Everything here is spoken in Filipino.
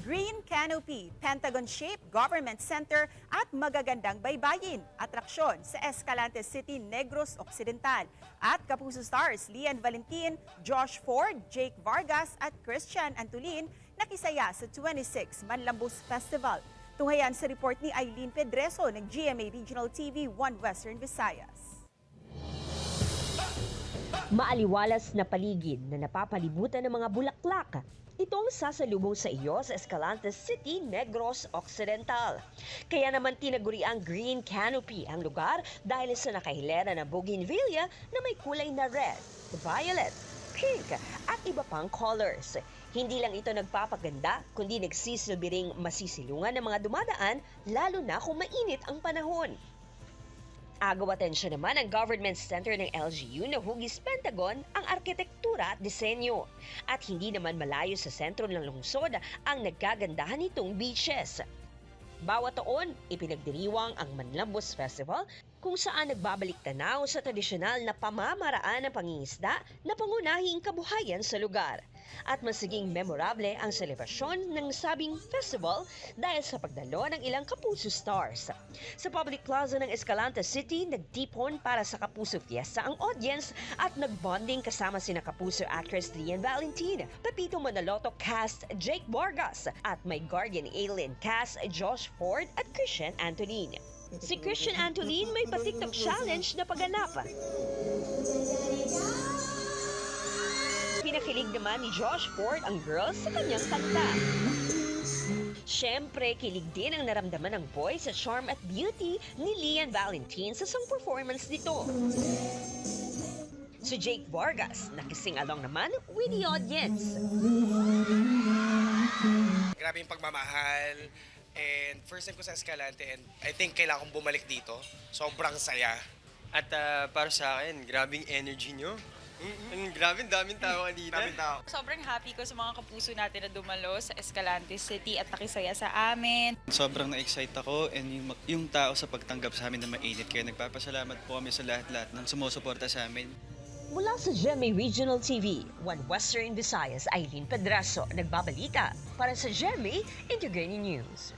Green Canopy, Pentagon-shaped government center at magagandang baybayin, atraksyon sa Escalante City, Negros Occidental. At Kapuso Stars, Lian Valentin, Josh Ford, Jake Vargas at Christian Antolin nakisaya sa 26 Manlambos Festival. Tunghayan sa report ni Eileen Pedreso ng GMA Regional TV 1 Western Visayas. Maaliwalas na paligid na napapalibutan ng mga bulaklak. Itong sasalubong sa iyo sa Escalante City, Negros Occidental. Kaya naman tinaguri ang Green Canopy ang lugar dahil sa nakahilera na bougainvillea na may kulay na red, violet, pink at iba pang colors. Hindi lang ito nagpapaganda, kundi nagsisilbi ring masisilungan ng mga dumadaan, lalo na kung mainit ang panahon. Agaw atensyon naman ang Government Center ng LGU na hugis Pentagon ang arkitektura at disenyo. At hindi naman malayo sa sentro ng lungsod ang nagkagandahan nitong beaches. Bawat taon, ipinagdiriwang ang Manlambos Festival kung saan nagbabalik tanaw sa tradisyonal na pamamaraan ng pangingisda na pangunahing kabuhayan sa lugar. At masiging memorable ang selebrasyon ng sabing festival dahil sa pagdalo ng ilang Kapuso Stars. Sa public plaza ng Escalante City, nagtipon para sa Kapuso Fiesta ang audience at nagbonding kasama sina Kapuso actress Lian Valentin, Pepito Manaloto cast Jake Vargas at My Guardian Alien cast Josh Ford at Christian Antolin. Si Christian Antolin may pa-TikTok challenge na pagganap. Pinakilig naman ni Josh Ford ang girls sa kanyang kanta. Siyempre, kilig din ang naramdaman ng voice sa charm at beauty ni Lian Valentin sa song performance nito. Si Jake Vargas, nakising along naman with the audience. Grabe yung pagmamahal. And first time ko sa Escalante and I think kailangan kong bumalik dito. Sobrang saya. At para sa akin, grabing energy nyo. Grabe, daming tao kanina. Daming tao. Sobrang happy ko sa mga kapuso natin na dumalo sa Escalante City at nakisaya sa amin. Sobrang na-excite ako and yung tao sa pagtanggap sa amin na mainit. Kaya nagpapasalamat po kami sa lahat-lahat ng sumusuporta sa amin. Mula sa GMA Regional TV, 1 Western Visayas, Eileen Pedreso, nagbabalita para sa GMA Integrated News.